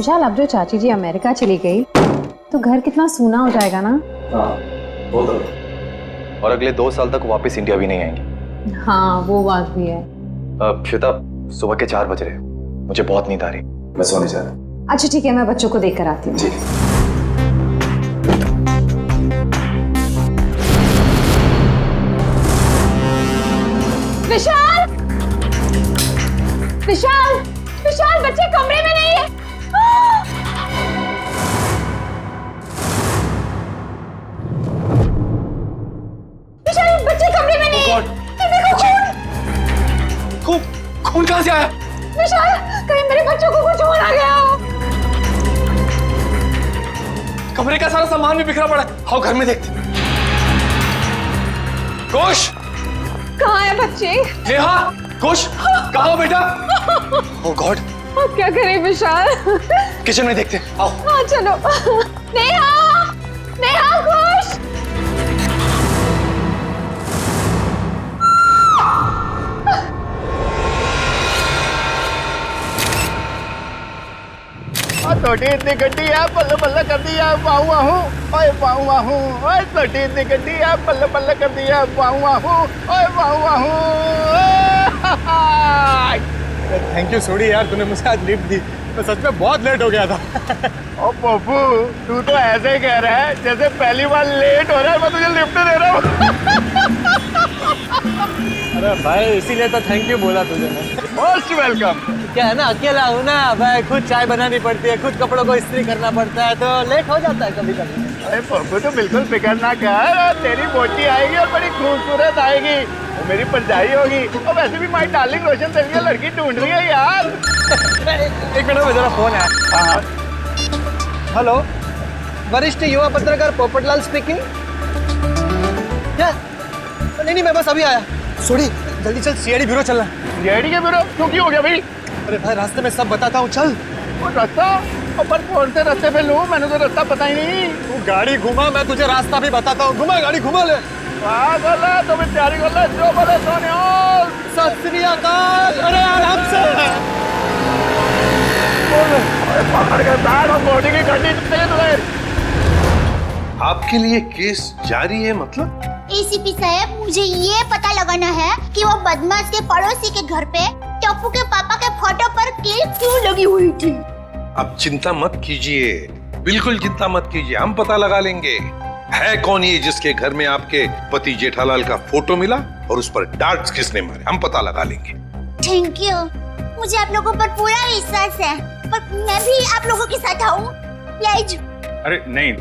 विशाल, अब जो चाची जी अमेरिका चली गई तो घर कितना सूना हो जाएगा ना। हाँ वो तो। और अगले 2 साल तक वापस इंडिया भी नहीं आएंगी। हाँ वो बात भी है। श्वेता, सुबह के 4 बज रहे, मुझे बहुत नींद आ रही, मैं सोने जा रहा। अच्छा ठीक है, मैं बच्चों को देख कर आती हूँ। जी। विशाल, विशाल, विशाल, बच्चे कमरे में नहीं है। विशाल, बच्चे कमरे में नहीं है। खून खून कहाँ से आया? विशाल, कहीं मेरे बच्चों को कुछ हो ना गया हो। कमरे का सारा सामान भी बिखरा पड़ा है। आओ घर में देखते। घोष, कहाँ है बच्चे? नेहा, घोष, कहाँ हो बेटा? ओह गॉड, अब क्या करें विशाल? किचन में देखते। आओ। हाँ चलो। नेहा, नेहा, घोष। छोटी इतनी गड्डी है, बल्ले बल्ले कर दिया, वाहू वाहू, ओए वाहू वाहू, ओए छोटी इतनी गड्डी है, बल्ले बल्ले कर दिया, वाहू वाहू, ओए वाहू वाहू। थैंक यू सोडी यार, तूने मुझे आज लिफ्ट दी। मैं सच में बहुत लेट हो गया था। ओ पप्पू, तू तो ऐसे ही कह रहा है जैसे पहली बार लेट हो रहा है मैं तुझे लिफ्ट दे रहा हूँ। अरे भाई इसीलिए तो थैंक यू बोला तुझे मैं। Most welcome. क्या है ना, अकेला हूँ ना भाई, खुद चाय बनानी पड़ती है, खुद कपड़ों को इस्त्री करना पड़ता है, तो लेट हो जाता है कभी कभी। अरे पप्पू तो बिल्कुल फिक्र ना कर, तेरी बोटी आएगी और बड़ी खूबसूरत आएगी, वो मेरी परछाई होगी। और वैसे भी माय डार्लिंग रोशन तेरी लड़की ढूंढ रही है यार। एक मिनट में जरा फोन है। हाँ हेलो, वरिष्ठ युवा पत्रकार पोपटलाल स्पीकिंग। क्या? नहीं मैं बस अभी आया। सोडी जल्दी चल, सीआईडी ब्यूरो चलना। सीआईडी के ब्यूरो? क्यों, की हो गया भाई? अरे भाई रास्ते में सब बताता हूँ, चल। वो रास्ता अपन कौन से रास्ते पे लूं, मैंने तो रास्ता पता ही नहीं। तू गाड़ी घुमा, मैं तुझे रास्ता भी बताता हूँ। घुमा गाड़ी, घुमा ले। पागल है तो मैं तैयारी कर ले, जो बोले सोने। सत श्री अकाल। अरे आराम से। पकड़ के बैठ और बॉडी की गड्डी तुझे। आपके लिए केस जारी है मतलब? एसीपी साहब, मुझे ये पता लगाना है कि वो बदमाश के पड़ोसी के घर पे टप्पू के पापा के फोटो पर कील क्यों लगी हुई थी। आप चिंता मत कीजिए, बिल्कुल चिंता मत कीजिए, हम पता लगा लेंगे। है कौन ये जिसके घर में आपके पति जेठालाल का फोटो मिला और उस पर डार्ट्स किसने मारे, हम पता लगा लेंगे। थैंक यू, मुझे आप लोगों पर पूरा विश्वास है, पर मैं भी आप लोगों के साथ आऊँ प्लीज। अरे नहीं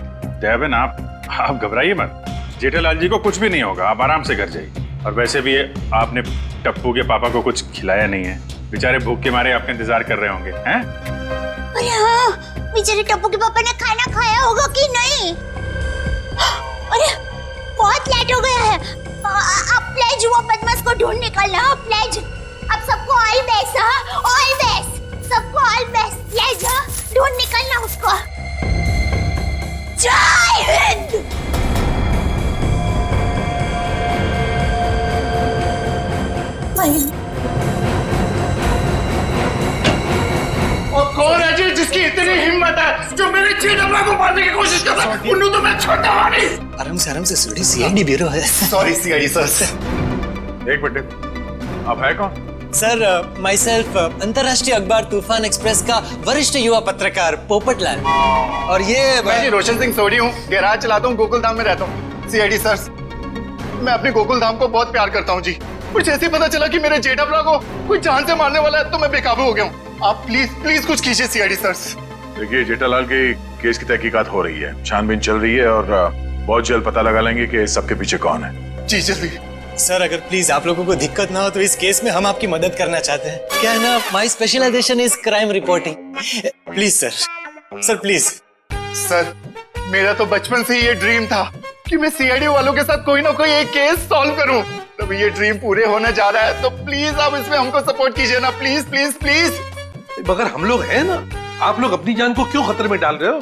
देवन, आप घबराइए मत, जेठालाल जी को कुछ भी नहीं होगा, आप आराम से घर जाइए। और वैसे भी आपने टप्पू के पापा को कुछ खिलाया नहीं है, बेचारे भूख के मारे आपका इंतजार कर रहे होंगे हैं? अरे हाँ, बेचारे टप्पू के पापा ने खाना खाया होगा कि नहीं? अरे बहुत लेट हो गया है, आप प्लीज वो बदमाश को ढूंढ निकालना प्लीज। आप सबको ऑल बेस्ट, ऑल बेस्ट, सबको ऑल बेस्ट प्लीज, ढूंढ निकालना उसको। जय हिंद। और कौन है जी जिसकी इतनी हिम्मत है जो मेरे जेठा को मारने की कोशिश कर रहा है? उन्हें तो मैं छोड़ता हूं नहीं। आराम से सोडी, सीआईडी ब्यूरो है। Sorry CID sir. एक मिनट, आप है कौन? सर माई सेल्फ, अंतर्राष्ट्रीय अखबार तूफान एक्सप्रेस का वरिष्ठ युवा पत्रकार पोपटलाल। और ये मैं जी रोशन सिंह सोडी हूँ, गैराज चलाता हूँ, गोकुलधाम में रहता हूँ। सीआईडी सर, मैं अपने गोकुलधाम को बहुत प्यार करता हूँ जी। कुछ ऐसे पता चला कि मेरे जेठा को कोई जान से मारने वाला है, तो मैं बेकाबू हो गया हूँ। आप प्लीज कुछ कीजिए सीआईडी सर। देखिए जेठालाल के केस की तहकीकात हो रही है, छानबीन चल रही है और बहुत जल्द पता लगा लेंगे कि सबके पीछे कौन है। जी जल्दी। सर अगर प्लीज आप लोगों को दिक्कत ना हो तो इस केस में हम आपकी मदद करना चाहते हैं। क्या है ना, my specialization is crime reporting. Please sir please. Sir मेरा तो बचपन से ये ड्रीम था कि मैं सीआईडी वालों के साथ कोई ना कोई एक केस सॉल्व करूं। तो ये ड्रीम पूरे होने जा रहा है, तो प्लीज आप इसमें हमको सपोर्ट कीजिए ना, प्लीज प्लीज प्लीज। मगर हम लोग हैं ना, आप लोग अपनी जान को क्यों खतरे में डाल रहे हो?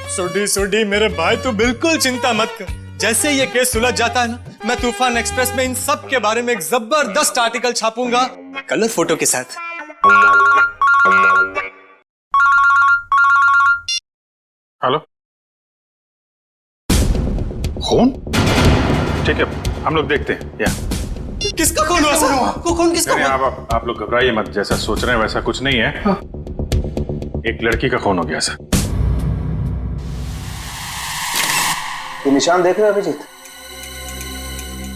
सोडी मेरे भाई, तू बिल्कुल चिंता मत कर। जैसे ये केस सुलझ जाता है ना, मैं तूफान एक्सप्रेस में इन सब के बारे में एक जबरदस्त आर्टिकल छापूंगा कलर फोटो के साथ। हेलो, खून? ठीक है, हम लोग देखते हैं। या किसका खून हुआ सर? कौन किसका नहीं, हुआ? आप लोग घबराइए मत, जैसा सोच रहे हैं वैसा कुछ नहीं है। एक लड़की का खून हो गया सर। ये निशान देख रहे हो अभिजीत?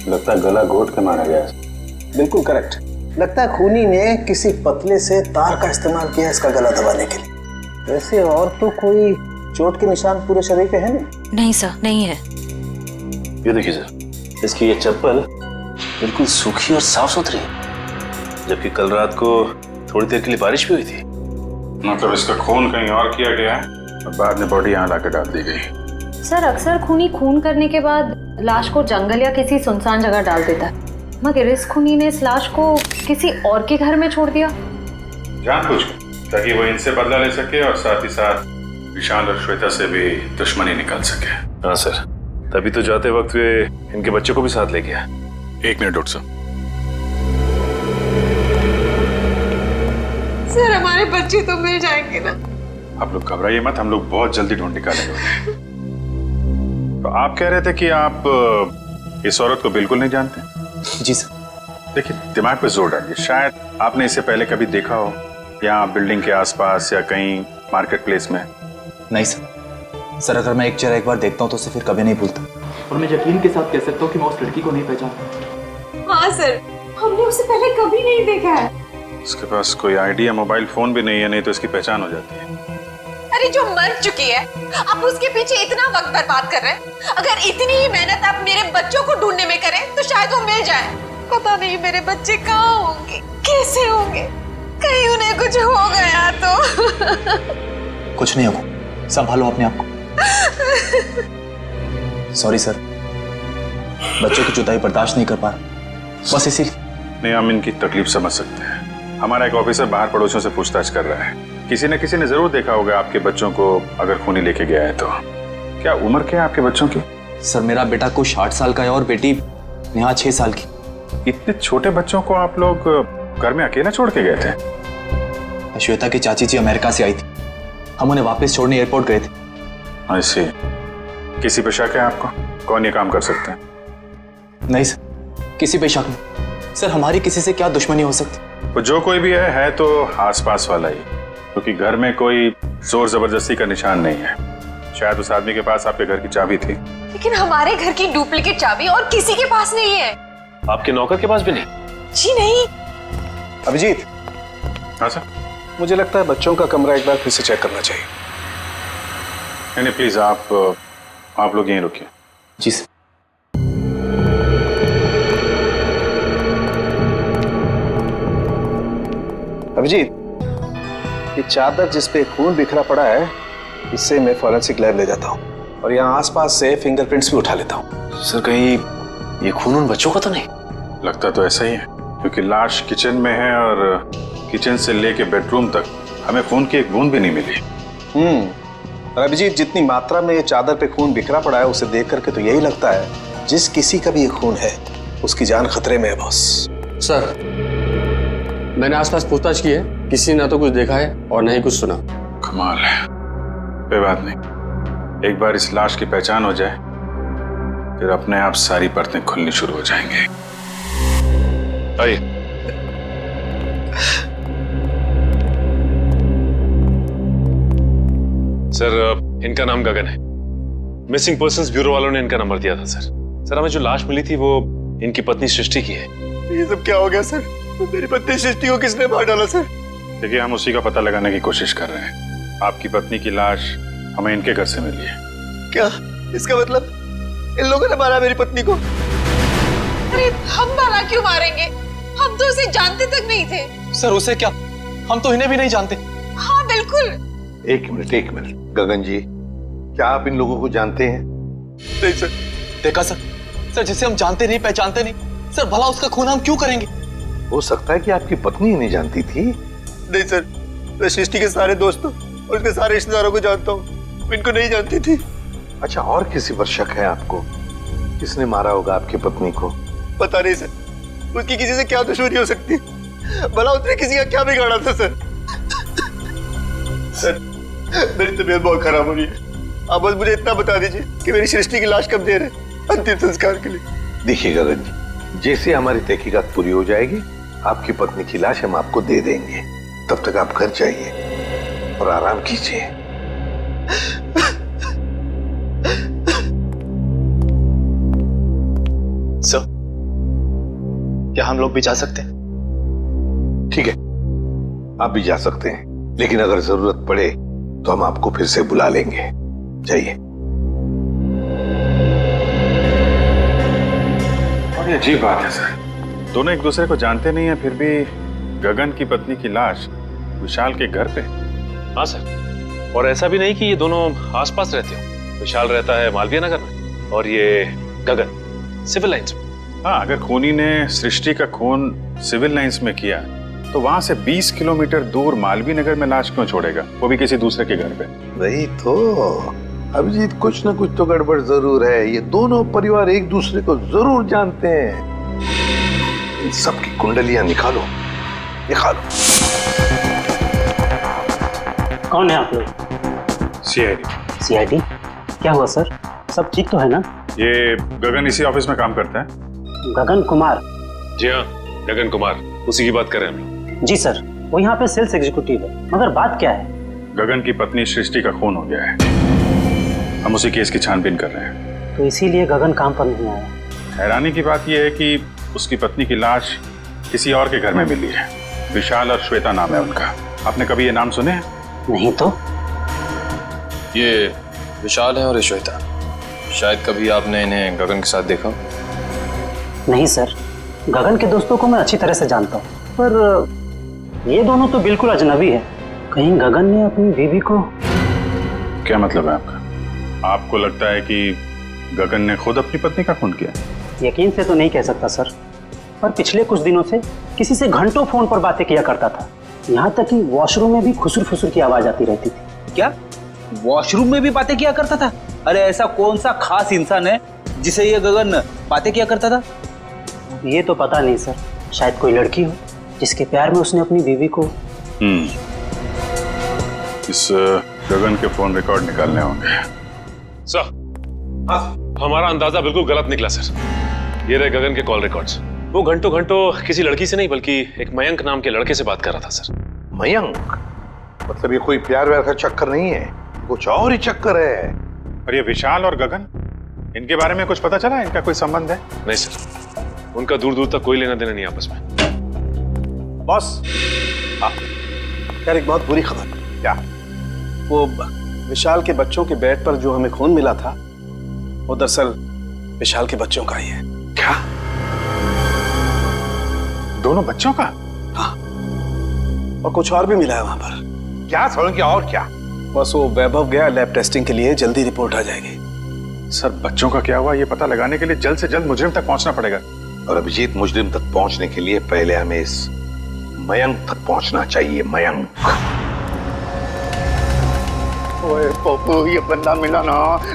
लगता है गला घोट के मारा गया है। बिल्कुल करेक्ट। लगता है खूनी ने किसी पतले से तार का इस्तेमाल किया इसका गला दबाने के लिए। वैसे और तो कोई चोट के निशान पूरे शरीर पे है नहीं? नहीं सर, नहीं है। ये देखिए सर, इसकी ये चप्पल बिल्कुल सूखी और साफ सुथरी है, जबकि कल रात को थोड़ी देर के लिए बारिश भी हुई थी। मतलब इसका खून कहीं और किया गया है और बाद में बॉडी यहाँ लाकर डाल दी गई। सर अक्सर खूनी खून करने के बाद लाश को जंगल या किसी सुनसान जगह डाल देता है, मगर इस खूनी ने इस लाश को किसी और के घर में छोड़ दिया। जानबूझकर, ताकि वो इनसे बदला ले सके और साथ ही साथ विशाल और श्वेता से भी दुश्मनी निकाल सके। हाँ सर, तभी तो जाते वक्त वे इनके बच्चों को भी साथ ले गया। 1 मिनट डॉक्टर साहब। सर हमारे बच्चे तो मिल जाएंगे ना? आप लोग घबराइए मत, हम लोग बहुत जल्दी ढूंढ निकालेंगे। तो आप कह रहे थे कि आप इस औरत को बिल्कुल नहीं जानते? जी सर। देखिए, दिमाग पे जोर डालिए। शायद आपने इसे पहले कभी देखा हो, यहाँ बिल्डिंग के आसपास या कहीं मार्केट प्लेस में। नहीं सर। सर अगर मैं एक चेहरा एक बार देखता हूँ तो उसे फिर कभी नहीं भूलता। और मैं यकीन के साथ कह सकता हूँ कि मैं उस लड़की को नहीं पहचानता। हाँ सर, हमने उसे पहले कभी नहीं देखा है। इसके पास कोई आईडी या मोबाइल फोन भी नहीं है, नहीं तो इसकी पहचान हो जाती है। अरे जो मर चुकी है, आप उसके पीछे इतना वक्त बर्बाद कर रहे हैं। अगर इतनी ही मेहनत आप मेरे बच्चों को ढूंढने में करें तो शायद वो मिल जाए। पता नहीं मेरे बच्चे कहाँ होंगे, कैसे होंगे, कहीं उन्हें कुछ हो गया तो। कुछ नहीं होगा, संभालो अपने आप को। सॉरी सर, बच्चों की जुदाई बर्दाश्त नहीं कर पा रहा, बस इसीलिए। नहीं, हम इनकी तकलीफ समझ सकते हैं। हमारा एक ऑफिसर बाहर पड़ोसियों से पूछताछ कर रहा है। किसी न किसी ने जरूर देखा होगा आपके बच्चों को, अगर खूनी लेके गया है तो। क्या उम्र क्या है आपके बच्चों की? सर मेरा बेटा कुछ 60 साल का है और बेटी नेहा 6 साल की। इतने छोटे बच्चों को आप लोग घर में अकेला छोड़ के गए थे? श्वेता की चाची जी अमेरिका से आई थी, हम उन्हें वापस छोड़ने एयरपोर्ट गए थे। ऐसे किसी पे शक है आपको? कौन ये काम कर सकते हैं? नहीं सर, किसी पे शक नहीं। सर हमारी किसी से क्या दुश्मनी हो सकती? वो जो कोई भी है तो आसपास वाला ही, क्योंकि घर में कोई जोर जबरदस्ती का निशान नहीं है। शायद उस आदमी के पास आपके घर की चाबी थी। लेकिन हमारे घर की डुप्लीकेट चाबी और किसी के पास नहीं है। आपके नौकर के पास भी नहीं? जी नहीं। अभिजीत। हाँ सर। मुझे लगता है बच्चों का कमरा एक बार फिर से चेक करना चाहिए। नहीं प्लीज, आप लोग यहीं रुकिए। जी सर। अभिजीत, ये चादर जिस पे खून बिखरा पड़ा है, इससे मैं फॉरेंसिक लैब ले जाता हूँ और यहाँ आसपास से फिंगरप्रिंट्स भी उठा लेता हूँ। सर कहीं ये खून उन बच्चों का तो नहीं? लगता तो ऐसा ही है, क्योंकि लाश किचन में है और किचन से लेके बेडरूम तक हमें खून की एक बूंद भी नहीं मिली। और अभिजीत, जितनी मात्रा में ये चादर पे खून बिखरा पड़ा है उसे देख करके तो यही लगता है जिस किसी का भी ये खून है उसकी जान खतरे में है बॉस। सर मैंने आसपास पूछताछ की है, किसी ने ना तो कुछ देखा है और ना ही कुछ सुना। कमाल है। कोई बात नहीं, एक बार इस लाश की पहचान हो जाए फिर अपने आप सारी परतें खुलनी शुरू हो जाएंगी। आइए। सर इनका नाम गगन है। मिसिंग पर्संस ब्यूरो वालों ने इनका नंबर दिया था सर। सर हमें जो लाश मिली थी वो इनकी पत्नी सृष्टि की है। ये सब क्या हो गया सर? मेरी पत्नी सृष्टि को किसने मार डाला सर? देखिए, हम उसी का पता लगाने की कोशिश कर रहे हैं। आपकी पत्नी की लाश हमें इनके घर से मिली है। क्या इसका मतलब इन लोगों ने मारा मेरी पत्नी को? अरे हम भला क्यों मारेंगे? हम तो उसे जानते तक नहीं थे। सर उसे क्या, हम तो इन्हें भी नहीं जानते। हाँ बिल्कुल। एक मिनट गगन जी, क्या आप इन लोगों को जानते हैं? नहीं सर। देखा सर, सर जिसे हम जानते नहीं पहचानते नहीं, सर भला उसका खून हम क्यों करेंगे? हो सकता है कि आपकी पत्नी ही नहीं जानती थी। नहीं सर, मैं सृष्टि के सारे दोस्तों और उसके सारे रिश्तेदारों को जानता हूँ, इनको नहीं जानती थी। अच्छा, और किसी पर शक है आपको? किसने मारा होगा आपकी पत्नी को? पता नहीं सर, उसकी किसी से क्या दुश्मनी हो सकती है? भला उसने किसी का क्या बिगाड़ा था सर? सर मेरी तबीयत बहुत खराब हो रही है, आप बस मुझे इतना बता दीजिए कि मेरी सृष्टि की लाश कब दे रहे अंतिम संस्कार के लिए। देखिए गगन जी, जैसे हमारी तहकीकात पूरी हो जाएगी आपकी पत्नी की लाश हम आपको दे देंगे। तब तक आप घर जाइए और आराम कीजिए। सर, क्या हम लोग भी जा सकते हैं? ठीक है, आप भी जा सकते हैं, लेकिन अगर जरूरत पड़े तो हम आपको फिर से बुला लेंगे। जाइए। और ये अजीब बात है सर, दोनों एक दूसरे को जानते नहीं है, फिर भी गगन की पत्नी की लाश विशाल के घर पे। हाँ सर, और ऐसा भी नहीं कि ये दोनों आसपास रहते हो। विशाल रहता है मालवीय नगर में और ये गगन सिविल लाइंस में। हाँ, अगर खूनी ने सृष्टि का खून सिविल लाइंस में किया तो वहां से 20 किलोमीटर दूर मालवीय नगर में लाश क्यों छोड़ेगा, वो भी किसी दूसरे के घर पे? वही तो अभिजीत, कुछ ना कुछ तो गड़बड़ जरूर है। ये दोनों परिवार एक दूसरे को जरूर जानते हैं। इन सबकी कुंडलियां निकालो, निकालो। कौन है आप लोग? सीआईडी। सीआईडी? क्या हुआ सर? सब ठीक तो है ना? ये गगन इसी ऑफिस में काम करता है। गगन कुमार? जी हाँ, गगन कुमार, उसी की बात कर रहे हैं हम लोग। जी सर, वो यहाँ पे सेल्स एग्जीक्यूटिव है। मगर बात क्या है? गगन की पत्नी सृष्टि का खून हो गया है, हम उसी केस की छानबीन कर रहे हैं। तो इसीलिए गगन काम पर नहीं आया। हैरानी की बात यह है कि उसकी पत्नी की लाश किसी और के घर में मिली है। विशाल और श्वेता नाम है उनका। आपने कभी ये नाम सुने हैं? नहीं तो। ये विशाल है और ये श्वेता। शायद कभी आपने इन्हें गगन के साथ देखा? नहीं सर, गगन के दोस्तों को मैं अच्छी तरह से जानता हूँ, पर ये दोनों तो बिल्कुल अजनबी है। कहीं गगन ने अपनी बीवी को... क्या मतलब है आपका? आपको लगता है कि गगन ने खुद अपनी पत्नी का खून किया? यकीन से तो नहीं कह सकता सर, पर पिछले कुछ दिनों से किसी से घंटों फोन पर बातें किया करता था। यहाँ तक कि वॉशरूम में भी खुसुर फुसुर की आवाज आती रहती थी। क्या वॉशरूम में भी बातें किया करता था? अरे ऐसा कौन सा खास इंसान है जिसे ये गगन बातें किया करता था? ये तो पता नहीं सर, शायद कोई लड़की हो जिसके प्यार में उसने अपनी बीवी को... इस गगन के फोन रिकॉर्ड निकालने होंगे। सर, हमारा अंदाजा बिल्कुल गलत निकला सर। ये रहे गगन के कॉल रिकॉर्ड्स। वो घंटों घंटों किसी लड़की से नहीं बल्कि एक मयंक नाम के लड़के से बात कर रहा था सर। मयंक? मतलब ये कोई प्यार व्यार का चक्कर नहीं है, कुछ और ही चक्कर है। और ये विशाल और गगन, इनके बारे में कुछ पता चला? इनका कोई संबंध है? नहीं सर, उनका दूर दूर तक कोई लेना देना नहीं आपस में। बॉस, यार एक बहुत बुरी खबर। क्या? वो विशाल के बच्चों के बेड पर जो हमें खून मिला था वो दरअसल विशाल के बच्चों का ही है। क्या? दोनों बच्चों का? हाँ, और कुछ और भी मिला है वहां पर। क्या समझ? और क्या? बस वो वैभव गया लैब टेस्टिंग के लिए, जल्दी रिपोर्ट आ जाएगी। सर, बच्चों का क्या हुआ ये पता लगाने के लिए जल्द से जल्द मुजरिम तक पहुंचना पड़ेगा। और अभिजीत, मुजरिम तक पहुंचने के लिए पहले हमें इस मयंक तक पहुंचना चाहिए। मयंक। ओए पप्पू, ये बंदा मिला ना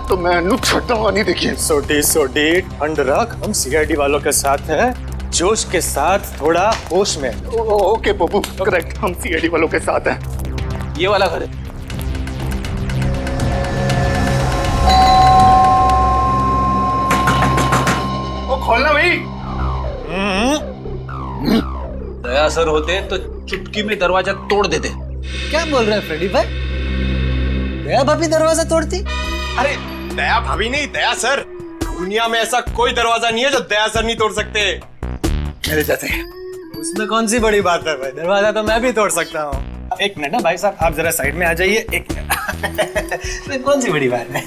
तो मैं छुट्टा नहीं। देखिए सोडी ठंड रख, हम सीआईडी वालों के साथ हैं, जोश के साथ, थोड़ा होश में। ओके पप्पू, करेक्ट, हम सीआईडी वालों के साथ हैं। ये वाला घर है। ओ खोलना भाई। दया सर होते तो चुटकी में दरवाजा तोड़ देते। क्या बोल रहे हैं फ्रेडी भाई? दया भाभी दरवाजा तोड़ती? अरे दया भाभी नहीं, दया सर। दुनिया में ऐसा कोई दरवाजा नहीं है जो दया सर नहीं तोड़ सकते। मेरे जाते उसमें कौन सी बड़ी बात है भाई, दरवाजा तो मैं भी तोड़ सकता हूँ। एक मिनट ना भाई साहब, आप जरा साइड में आ जाइए। एक मिनट। कौन सी बड़ी बात है?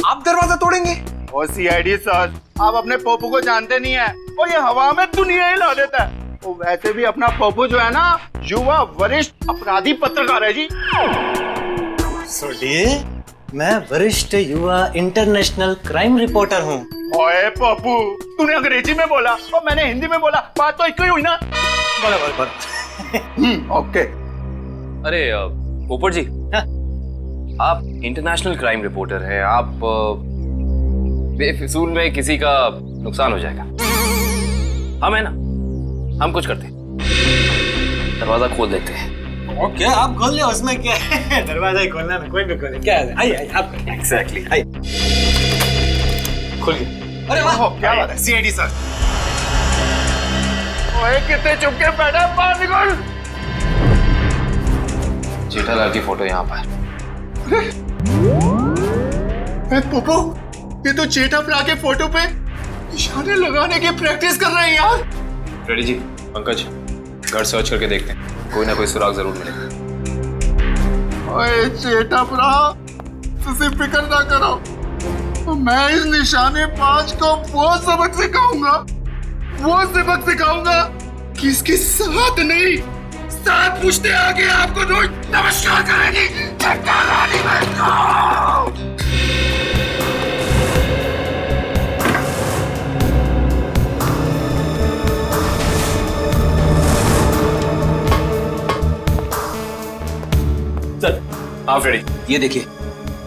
आप दरवाजा तोड़ेंगे? ओ सीआईडी सर, आप अपने पप्पू को जानते नहीं है, और ये हवा में दुनिया हिला देता है। वो वैसे भी अपना पप्पू जो है ना, युवा वरिष्ठ अपराधी पत्रकार है जी। सोडी, मैं वरिष्ठ युवा इंटरनेशनल क्राइम रिपोर्टर हूँ। ओए पप्पू, तूने अंग्रेजी में बोला और मैंने हिंदी में बोला, बात तो एक ही हुई ना। बराबर। ओके। अरे पोपट जी, आप इंटरनेशनल क्राइम रिपोर्टर हैं, आप बेफिजूल में किसी का नुकसान हो जाएगा। हम है ना, हम कुछ करते हैं, दरवाजा खोल देते हैं ओके आप खोल ले, उसमें क्या है? दरवाजा ही खोलना है, कोई भी खोले, क्या है? आइए आप एग्जैक्टली आइए। खुल गया। अरे वाह, क्या बात है सीआईडी सर। ओए कितने चुपके बैठा, बाहर निकल। जेठालाल की फोटो यहाँ पर। पोपो, ये तो जेठालाल के फोटो पे निशाने लगाने की प्रैक्टिस कर रहे हैं यार। रेडी जी, पंकज घर सर्च करके देखते हैं, कोई ना कोई सुराग जरूर मिलेगा। ओए जेठालाल, तुझे फिक्र ना करो, तो मैं इस निशाने बाज को वो सबक सिखाऊंगा कि इसके साथ नहीं, साथ पूछते आगे आपको रोज नमस्कार करेगी। जेठालाल को सर आप रेडी? ये देखिए,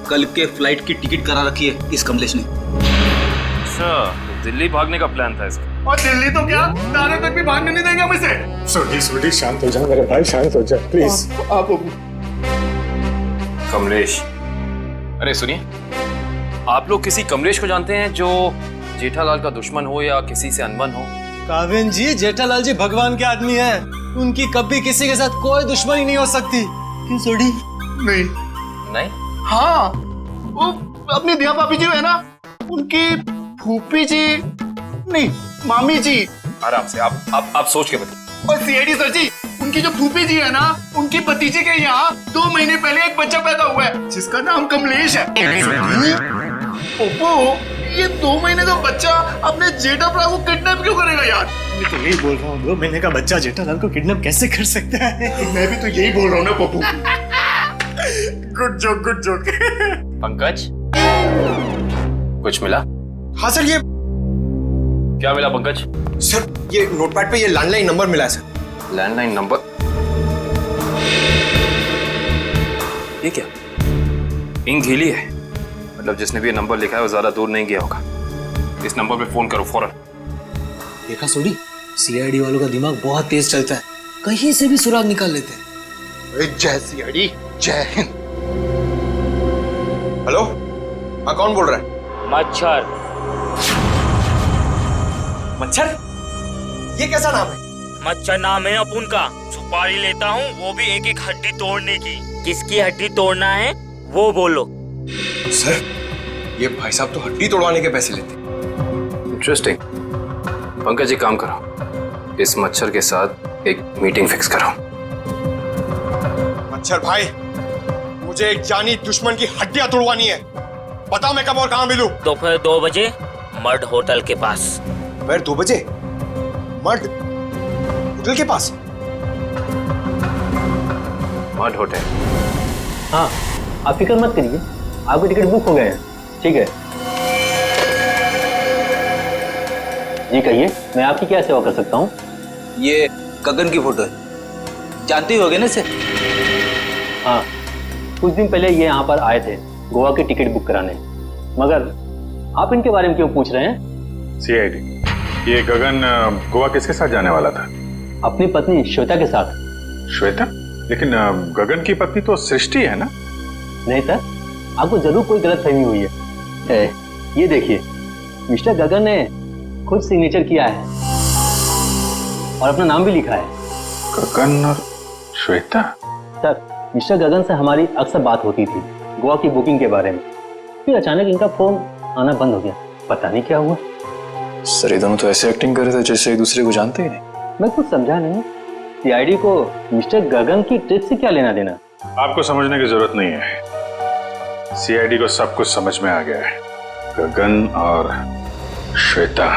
कल के फ्लाइट की टिकट करा रखी है इस कमलेश ने। अच्छा, दिल्ली भागने का प्लान था इसका। और दिल्ली तो क्या, दाने तक भी भागने नहीं देंगे हम इसे। सोडी शांत हो जा मेरे भाई, शांत हो जा प्लीज। आप कमलेश, अरे सुनिए, आप लोग किसी कमलेश को जानते हैं जो जेठालाल का दुश्मन हो या किसी से अनबन हो? काविन जी, जेठालाल जी भगवान के आदमी हैं, उनकी कभी किसी के साथ कोई दुश्मनी नहीं हो सकती। क्यों सोडी? नहीं? हाँ, वो अपनी दिया भाभी जी है ना, उनकी फूफी जी नहीं, मामी जी। आराम से, आप सोच के बताइए। और सीआईडी सर जी, उनकी जो फूफी जी है ना, उनकी भतीजे के यहाँ 2 महीने पहले एक बच्चा पैदा हुआ है जिसका नाम कमलेश है। ओप्पो, ये 2 महीने का बच्चा अपने जेठालाल को किडनैप क्यों करेगा यार? मैं तो यही बोल रहा हूँ, 2 महीने का बच्चा जेठालाल को किडनैप कैसे कर सकता है? मैं भी तो यही बोल रहा हूँ ना पप्पू। Good joke. पंकज, कुछ मिला? हाँ सर, ये क्या मिला पंकज? सर, ये नोटपैड पे ये लैंडलाइन नंबर मिला है सर। Landline number? ये क्या? इंक गीली है, मतलब जिसने भी ये नंबर लिखा है वो ज्यादा दूर नहीं गया होगा। इस नंबर पे फोन करो फौरन। देखा सोडी, सीआईडी वालों का दिमाग बहुत तेज चलता है, कहीं से भी सुराग निकाल लेते हैं। जय सीआईडी, जय हिंद। हेलो, हाँ कौन बोल रहा है? मच्छर? ये कैसा नाम है? मच्छर नाम है अपुन का। सुपारी लेता हूँ, वो भी एक हड्डी तोड़ने की। किसकी हड्डी तोड़ना है वो बोलो। सर, ये भाई साहब तो हड्डी तोड़वाने के पैसे लेते। इंटरेस्टिंग। पंकज, एक काम करो, इस मच्छर के साथ एक मीटिंग फिक्स करो। मच्छर भाई, मुझे एक जानी दुश्मन की हड्डियां तोड़वानी है। बताओ मैं कब और कहां मिलूं? दोपहर 2 बजे मर्ड होटल के पास। दोपहर 2 बजे मर्ड होटल के पास? Mud hotel? हाँ, आप फिक्र मत करिए, आपके टिकट बुक हो गए हैं। ठीक है जी, कहिए मैं आपकी क्या सेवा कर सकता हूँ? ये गगन की फोटो है, जानते ही होगे ना इसे? हाँ, कुछ दिन पहले ये यहाँ पर आए थे गोवा की टिकट बुक कराने, मगर आप इनके बारे में क्यों पूछ रहे हैं? सीआईडी, ये गगन गोवा किसके साथ जाने वाला था? अपनी पत्नी श्वेता के साथ। श्वेता? लेकिन गगन की पत्नी तो सृष्टि है ना? नहीं सर, आपको जरूर कोई गलतफहमी हुई है। ये देखिए, मिस्टर गगन ने खुद सिग्नेचर किया है और अपना नाम भी लिखा है। गगन और श्वेता? सर, मिस्टर गगन से हमारी अक्सर बात होती थी गोवा की बुकिंग के बारे में, फिर अचानक इनका फोन आना बंद हो गया, पता नहीं क्या हुआ। सर, ये दोनों तो ऐसे एक्टिंग कर रहे थे जैसे एक दूसरे को जानते ही नहीं। मैं कुछ समझा नहीं, सीआईडी को मिस्टर गगन की ट्रिप से क्या लेना देना? आपको समझने की जरूरत नहीं है, सीआईडी को सब कुछ समझ में आ गया है। गगन और श्वेता।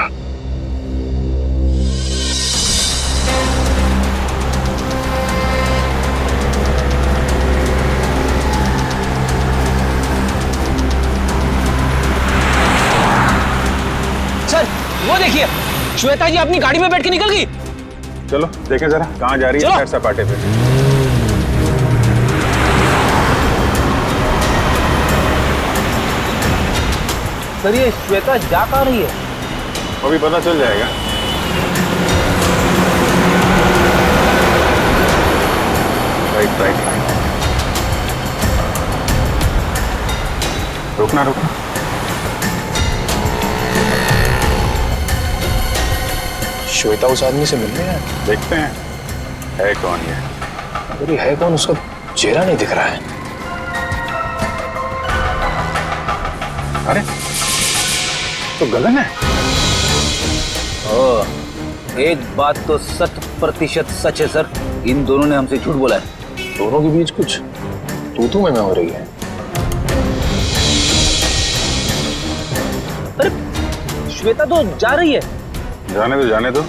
सर, वो देखिए, श्वेता जी अपनी गाड़ी में बैठ के निकल गई। चलो देखें जरा कहाँ जा रही है सैर सपाटे पे। सर, ये श्वेता जा कहाँ रही है? अभी पता चल जाएगा। राइट। राइट। रुकना रुकना। श्वेता उस आदमी से मिलने है। देखते हैं है कौन ये। अरे है कौन, उसका चेहरा नहीं दिख रहा है। अरे तो गगन है। एक बात तो 100% सच है सर, इन दोनों ने हमसे झूठ बोला है। दोनों के बीच कुछ तू में हो रही है। अरे श्वेता तो जा रही है। जाने दो जाने दो।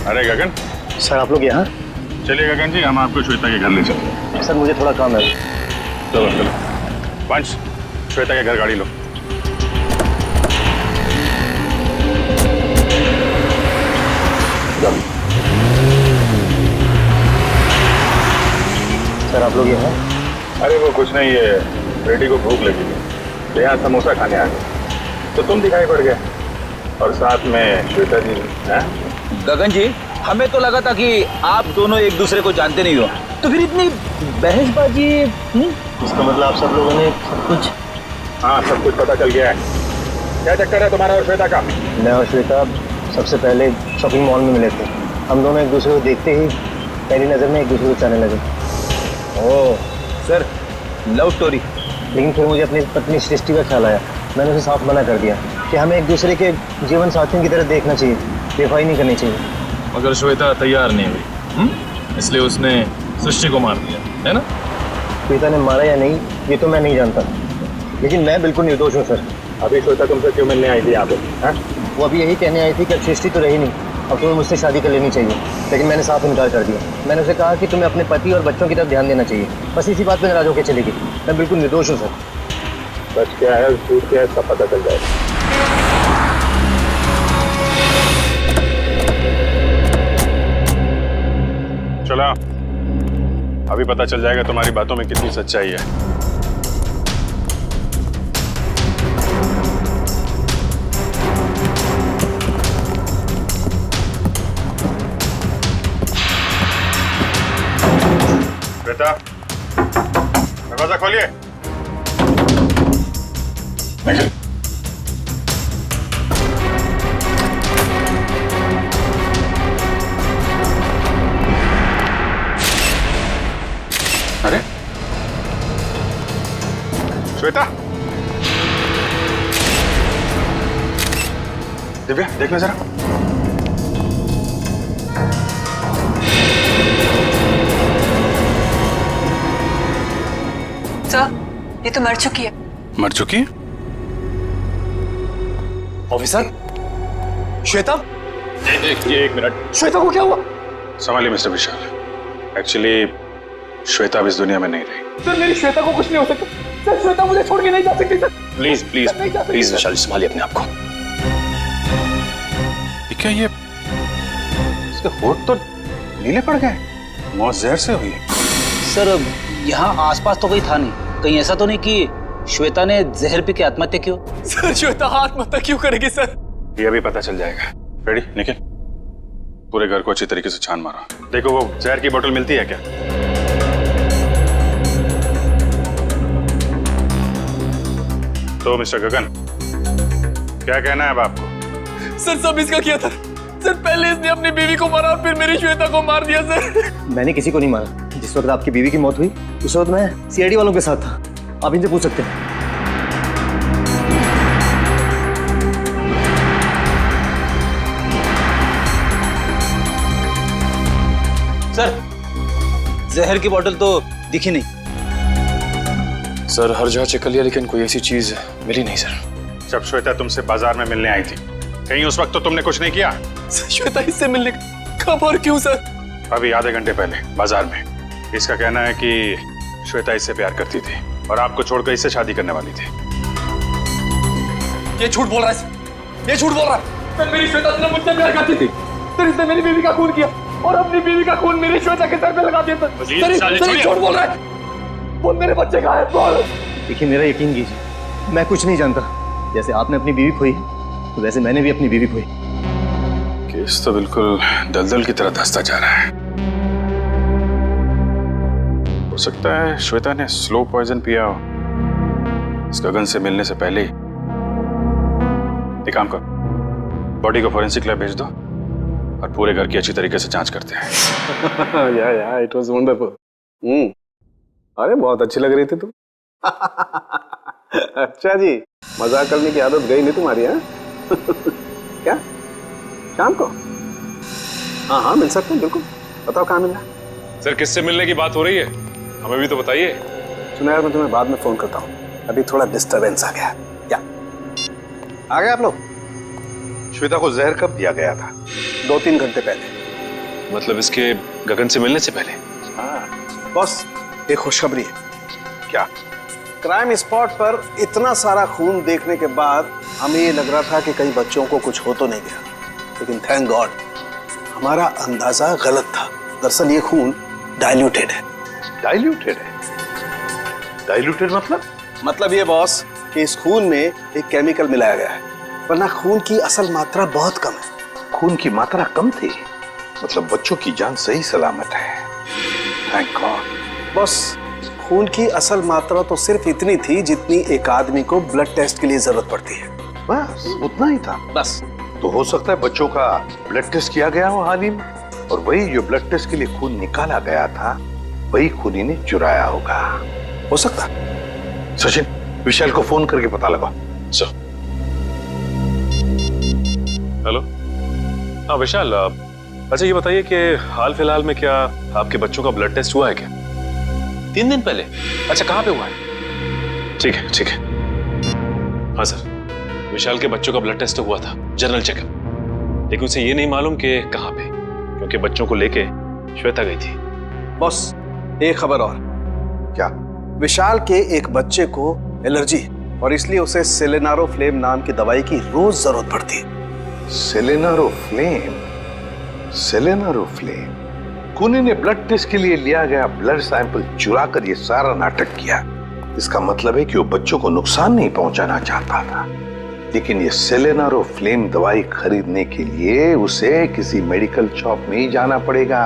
अरे गगन। सर आप लोग यहाँ? चलिए गगन जी, हम आपको श्वेता के घर ले चलते हैं। सर मुझे थोड़ा काम है। चलो चलो पंच, श्वेता के घर गाड़ी लो। सर आप लोग यहाँ? अरे वो कुछ नहीं, है बेटी को भूख लगी थी तो यहाँ समोसा खाने आ गए तो तुम दिखाई पड़ गए और साथ में श्वेता जी। गगन जी, हमें तो लगा था कि आप दोनों एक दूसरे को जानते नहीं हो, तो फिर इतनी बहसबाजी। इसका मतलब आप सब लोगों ने सब कुछ? हाँ सब कुछ पता चल गया है। क्या चक्कर है तुम्हारा और श्वेता का? मैं और श्वेता सबसे पहले शॉपिंग मॉल में मिले थे। हम दोनों एक दूसरे को देखते ही पहली नज़र में एक दूसरे को चाहने लगे। Oh sir, love story. लेकिन फिर मुझे अपनी पत्नी सृष्टि का ख्याल आया। मैंने उसे साफ मना कर दिया कि हमें एक दूसरे के जीवन साथियों की तरह देखना चाहिए, बेवफाई नहीं करनी चाहिए। मगर श्वेता तैयार नहीं हुई, इसलिए उसने सृष्टि को मार दिया, है ना? श्वेता ने मारा या नहीं ये तो मैं नहीं जानता, लेकिन मैं बिल्कुल निर्दोष हूँ सर। अभी श्वेता तुमसे क्यों मिलने आई थी यहाँ पे? वो अभी यही कहने आई थी कि अब सृष्टि तो रही नहीं, अब तुम्हें मुझसे शादी कर लेनी चाहिए। लेकिन मैंने साफ इनकार कर दिया। मैंने उसे कहा कि तुम्हें अपने पति और बच्चों की तरफ ध्यान देना चाहिए। बस इसी बात पर नाराज होकर चली गई। मैं बिल्कुल निर्दोष हूँ सर। सच क्या है झूठ क्या है सब पता चल जाएगा। चला अभी पता चल जाएगा तुम्हारी बातों में कितनी सच्चाई है। बेटा दरवाजा खोलिए। अरे श्वेता, दिव्या देखना जरा। सर ये तो मर चुकी है। मर चुकी है? ऑफिसर श्वेता? एक मिनट। श्वेता को क्या हुआ? संभालिए मिस्टर विशाल। एक्चुअली श्वेता अब इस दुनिया में नहीं रही। सर मेरी श्वेता को कुछ नहीं हो सकता। सर श्वेता मुझे छोड़ के नहीं जा सकती सर। प्लीज प्लीज प्लीज विशाल संभालिए अपने आप को। क्या ये इसके होठ तो नीले पड़ गए, मौत जहर से हुई है। सर यहाँ आसपास तो कोई था नहीं, कहीं ऐसा तो नहीं कि श्वेता ने जहर पी के आत्महत्या की हो? सर श्वेता आत्महत्या क्यों करेगी सर? ये अभी पता चल जाएगा। रेडी निखिल, पूरे घर को अच्छी तरीके से छान मारो। देखो वो जहर की बोतल मिलती है क्या? तो मिस्टर गगन क्या कहना है अब आपको? सर सब इसका किया था सर। पहले इसने अपनी बीवी को मारा और फिर मेरी श्वेता को मार दिया सर। मैंने किसी को नहीं मारा। जिस वक्त आपकी बीवी की मौत हुई उस वक्त मैं सीआईडी वालों के साथ था। आप इनसे पूछ सकते हैं। सर जहर की बोतल तो दिखी नहीं। सर हर जगह चेक कर लिया लेकिन कोई ऐसी चीज मिली नहीं सर। जब श्वेता तुमसे बाजार में मिलने आई थी कहीं उस वक्त तो तुमने कुछ नहीं किया? श्वेता इससे मिलने कब और क्यों सर? अभी आधे घंटे पहले बाजार में। इसका कहना है कि श्वेता इससे प्यार करती थी और आपको छोड़कर इससे शादी करने वाली थी। ये झूठ बोल रहा है, ये झूठ बोल रहा है। सर मेरी श्वेता सिर्फ मुझसे प्यार करती थी। सर इसने मेरी बीवी का खून किया और अपनी बीवी का खून मेरी श्वेता के सर पे लगा दिया। सर झूठ बोल रहा है। बोल मेरे बच्चे कहाँ हैं? बोल। देखिए मेरा यकीन कीजिए, मैं कुछ नहीं जानता। जैसे आपने अपनी बीवी खोई तो वैसे मैंने भी अपनी बीवी खोई। केस तो बिल्कुल दलदल की तरह धंसता जा रहा है। हो सकता है श्वेता ने स्लो पॉइजन पिया हो इस गगन से मिलने से पहले ही। एक काम कर, बॉडी को फॉरेंसिक लैब भेज दो और पूरे घर की अच्छी तरीके से जांच करते हैं। या इट वाज वंडरफुल। अरे बहुत अच्छी लग रही थी तुम। अच्छा जी, मजाक करने की आदत गई नहीं तुम्हारी? है क्या शाम को? हाँ हाँ मिल सकते हैं, बिल्कुल। बताओ कहाँ मिलना? सर किससे मिलने की बात हो रही है, हमें भी तो बताइए। सुना यार, मैं तुम्हें बाद में फोन करता हूँ, अभी थोड़ा डिस्टरबेंस आ गया। क्या आ गए आप लोग? श्वेता को जहर कब दिया गया था? 2-3 घंटे पहले। मतलब इसके गगन से मिलने से पहले? हाँ बॉस, एक खुशखबरी है। क्या? क्राइम स्पॉट पर इतना सारा खून देखने के बाद हमें ये लग रहा था कि कई बच्चों को कुछ हो तो नहीं गया, लेकिन थैंक गॉड हमारा अंदाजा गलत था। दरअसल ये खून डाइल्यूटेड है। डाइल्यूटेड है? डाइल्यूटेड मतलब ये बॉस कि इस खून में एक केमिकल मिलाया गया है, वरना खून की असल मात्रा बहुत कम है। खून की मात्रा कम थी, मतलब बच्चों की जान सही सलामत है। Thank God. बॉस खून की असल मात्रा तो सिर्फ इतनी थी जितनी एक आदमी को ब्लड टेस्ट के लिए जरूरत पड़ती है। बस उतना ही था? बस। तो हो सकता है बच्चों का ब्लड टेस्ट किया गया हो हाल ही में, और वही जो ब्लड टेस्ट के लिए खून निकाला गया था वही खूनी ने चुराया होगा। हो सकता। सचिन, विशाल को फोन करके पता लगाओ। हेलो, हाँ विशाल, अच्छा ये बताइए कि हाल फिलहाल में क्या आपके बच्चों का ब्लड टेस्ट हुआ है क्या? 3 दिन पहले? अच्छा, कहाँ पे हुआ है? ठीक है ठीक है। हाँ सर, विशाल के बच्चों का ब्लड टेस्ट हुआ था, जनरल चेकअप, लेकिन उसे ये नहीं मालूम कि कहाँ पे, क्योंकि बच्चों को लेके श्वेता गई थी। बॉस एक खबर और। क्या? विशाल के एक बच्चे को एलर्जी, और इसलिए उसे सेलेनारोफ्लेम नाम की दवाई की रोज जरूरत पड़ती है। सेलेनारोफ्लेम? सेलेनारोफ्लेम? खूनी ने ब्लड टेस्ट के लिए लिया गया ब्लड सैंपल चुरा कर ये सारा नाटक किया। इसका मतलब है कि वो बच्चों को नुकसान नहीं पहुंचाना चाहता था, लेकिन ये सेलेनारोफ्लेम दवाई खरीदने के लिए उसे किसी मेडिकल शॉप में ही जाना पड़ेगा।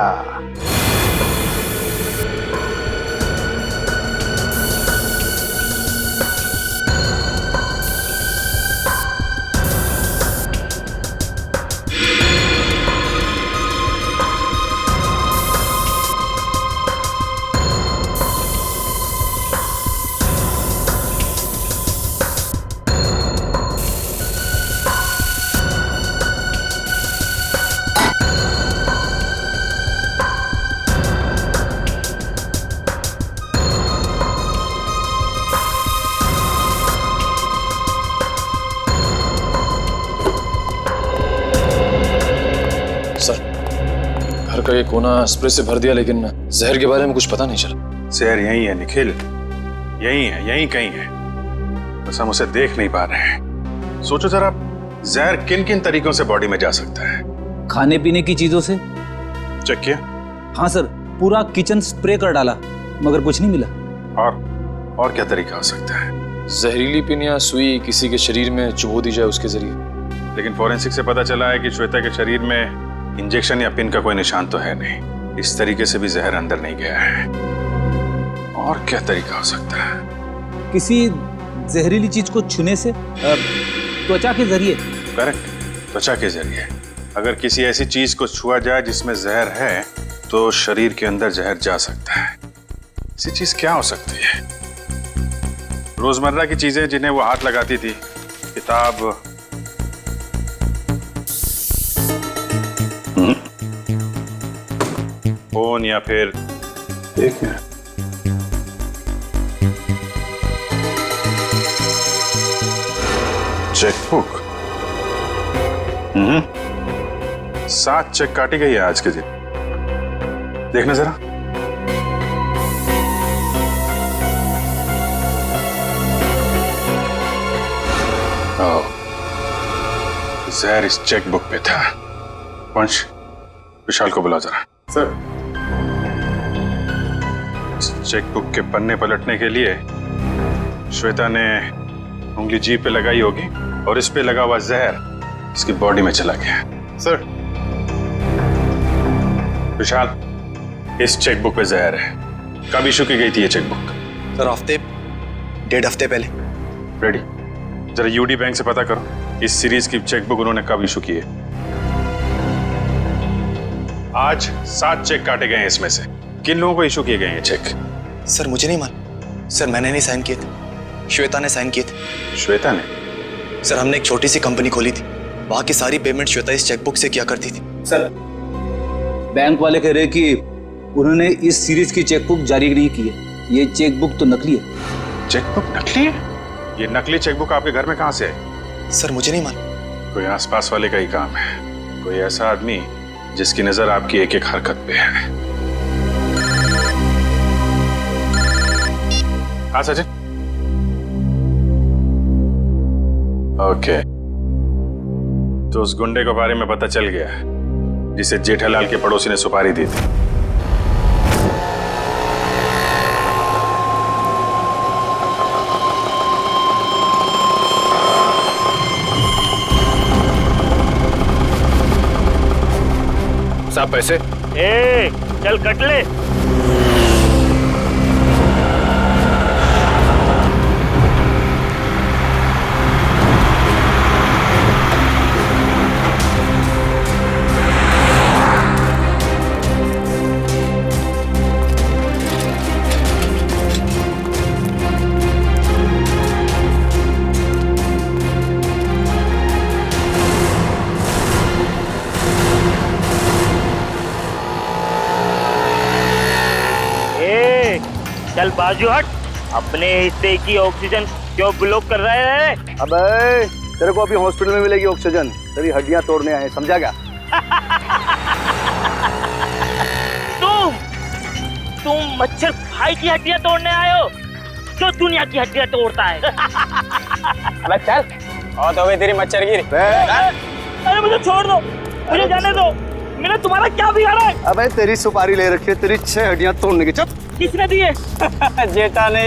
घर का ये कोना स्प्रे से भर दिया, लेकिन जहर के बारे में कुछ पता नहीं चला। जहर यहीं है निखिल, यहीं है, यहीं कहीं है, बस हम उसे देख नहीं पा रहे हैं। सोचो जरा, जहर किन किन तरीकों से बॉडी में जा सकता है? खाने पीने की चीजों से। चेक किया? हाँ सर, पूरा किचन स्प्रे कर डाला मगर कुछ नहीं मिला। और क्या तरीका हो सकता है? जहरीली पिन या सुई किसी के शरीर में चुभो दी जाए उसके जरिए। लेकिन फॉरेंसिक से पता चला है कि श्वेता के शरीर में इंजेक्शन या पिन का कोई निशान तो है नहीं। इस तरीके से भी जहर अंदर नहीं गया है। और क्या तरीका हो सकता है? किसी जहरीली चीज को छूने से, त्वचा के जरिए। करेक्ट, त्वचा के जरिए। अगर किसी ऐसी चीज को छुआ जाए जिसमें जहर है तो शरीर के अंदर जहर जा सकता है। ऐसी चीज क्या हो सकती है? रोजमर्रा की चीजें जिन्हें वो हाथ लगाती थी, किताब, फोन, या फिर एक मिनट, चेकबुक। 7 चेक काटी गई है आज के दिन। देखना जरा। जहर इस चेकबुक पे था। वंश, विशाल को बुला जरा। सर। चेकबुक के पन्ने पलटने के लिए श्वेता ने उंगली जीभ पे लगाई होगी और इस पे लगा हुआ जहर इसकी बॉडी में चला गया। सर विशाल, इस चेकबुक पे जहर है। कब इशू की गई थी ये चेकबुक? सर 1.5 हफ्ते पहले। रेडी, जरा यूडी बैंक से पता करो इस सीरीज की चेकबुक उन्होंने कब इशू की है। आज 7 चेक काटे गए हैं, इसमें से किन लोगों को इशू किए गए हैं चेक? सर मुझे नहीं मालूम सर, मैंने नहीं साइन किए थे, श्वेता ने साइन किए थे। श्वेता ने? सर हमने एक छोटी सी कंपनी खोली थी, वहां की सारी पेमेंट श्वेता इस चेकबुक से किया करती थी। सर बैंक वाले कह रहे कि उन्होंने इस सीरीज की चेकबुक जारी नहीं की है, ये चेकबुक तो नकली है। चेकबुक नकली है? ये नकली चेकबुक आपके घर में कहां से आई? सर मुझे नहीं मालूम। कोई आसपास वाले का ही काम है, कोई ऐसा आदमी जिसकी नजर आपकी एक एक हरकत पे है। हाँ सचिन। ओके, तो उस गुंडे के बारे में पता चल गया जिसे जेठालाल के पड़ोसी ने सुपारी दी थी। साहब पैसे? ए, चल कट ले। चल बाजू हट, अपने हिस्से की ऑक्सीजन क्यों ब्लॉक कर रहे हैं? अबे तेरे को अभी हॉस्पिटल में मिलेगी ऑक्सीजन, तेरी हड्डियां तोड़ने आए, समझा क्या? तुम मच्छर भाई की हड्डियां तोड़ने आए हो, जो दुनिया की हड्डियां तोड़ता है। अबे चल, और तो तेरी मच्छर गिरी। अरे मुझे छोड़ दो, मुझे जाने दो, मैंने तुम्हारा क्या बिगाड़ा है? अबे तेरी सुपारी ले रखी है, तेरी 6 हड्डियां तोड़ने की। चल। किसने दिए? जेठा ने।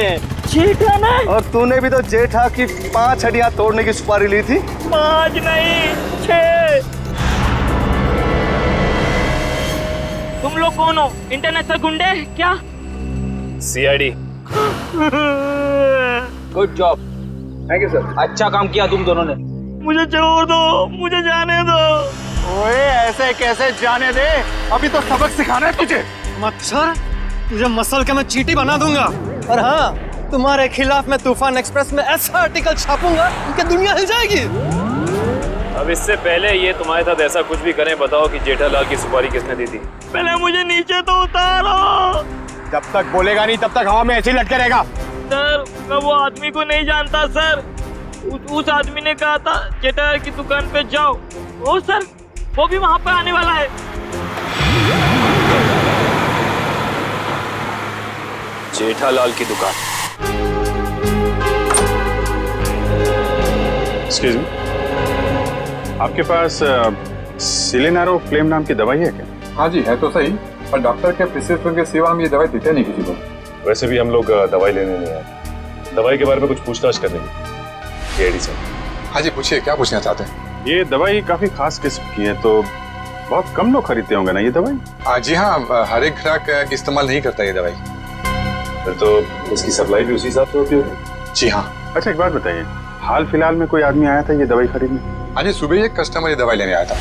जेठा ने? और तूने भी तो जेठा की 5 हड्डियां तोड़ने की सुपारी ली थी। 5 नहीं 6। तुम लोग कौन हो? इंटरनेशनल गुंडे क्या? CID. Good job, thank you sir, अच्छा काम किया तुम दोनों ने। मुझे छोड़ दो, मुझे जाने दो। ओए ऐसे कैसे जाने दे, अभी तो सबक सिखाना है तुझे। मच्छर, तुझे मसल के मैं चींटी बना दूंगा। और हाँ, तुम्हारे खिलाफ मैं तूफान एक्सप्रेस में ऐसा आर्टिकल छापूंगा कि दुनिया हिल जाएगी। अब इससे पहले ये तुम्हारे साथ ऐसा कुछ भी करें, बताओ कि जेठालाल की सुपारी किसने दी थी? पहले मुझे नीचे तो उतारो। जब तक बोलेगा नहीं तब तक हवा में ऐसे ही लटके रहेगा। सर मैं वो आदमी को नहीं जानता सर, उस आदमी ने कहा था जेठालाल की दुकान पे जाओ। ओ सर, वो भी वहाँ पे आने वाला है। जेठालाल की दुकान? एक्सक्यूज मी, आपके पास सिलेनारो फ्लेम नाम की दवाई है क्या? हाँ जी है तो सही, पर डॉक्टर के प्रिस्क्रिप्शन के सिवा हम ये दवाई देते नहीं किसी को। वैसे भी हम लोग दवाई लेने नहीं आए, दवाई के बारे में कुछ पूछताछ करने की। सीआईडी साहब। हाँ जी पूछिए, क्या पूछना चाहते हैं? ये दवाई काफी खास किस्म की है, तो बहुत कम लोग खरीदते होंगे ना ये दवाई? जी हाँ, हर एक ग्राहक इस्तेमाल नहीं करता ये दवाई। फिर तो इसकी सप्लाई भी उसी हिसाब से होती होगी। जी हाँ। अच्छा एक बात बताइए, हाल फिलहाल में कोई आदमी आया था ये दवाई खरीदने? हाँ जी, सुबह एक कस्टमर ये दवाई लेने आया था।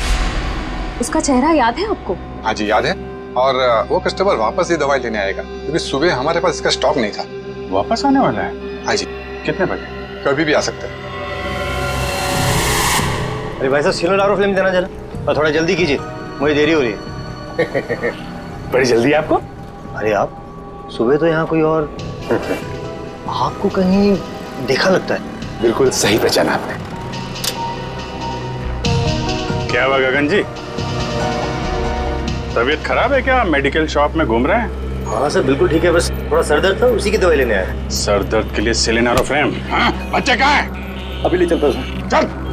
उसका चेहरा याद है आपको? हाँ जी याद है, और वो कस्टमर वापस ये दवाई लेने आएगा, क्योंकि सुबह हमारे पास इसका स्टॉक नहीं था। वापस आने वाला है? हाँ जी। कितने बजे? कभी भी आ सकता है। अरे भाई साहब, सिलेनारो फिल्म देना जरा, और थोड़ा जल्दी कीजिए, मुझे देरी हो रही है। बड़ी जल्दी है आपको? अरे आप सुबह तो यहाँ कोई और आपको कहीं देखा लगता है। बिल्कुल सही पहचाना आपने। क्या हुआ गगन जी, तबीयत खराब है क्या? मेडिकल शॉप में घूम रहे हैं? हाँ सर बिल्कुल ठीक है, बस थोड़ा सर दर्द था, उसी की दवाई लेने आया। सर दर्द के लिए सिलेनारो फ्लेम? हाँ, बच्चे कहाँ हैं? अभी ले चलता हूँ। चल।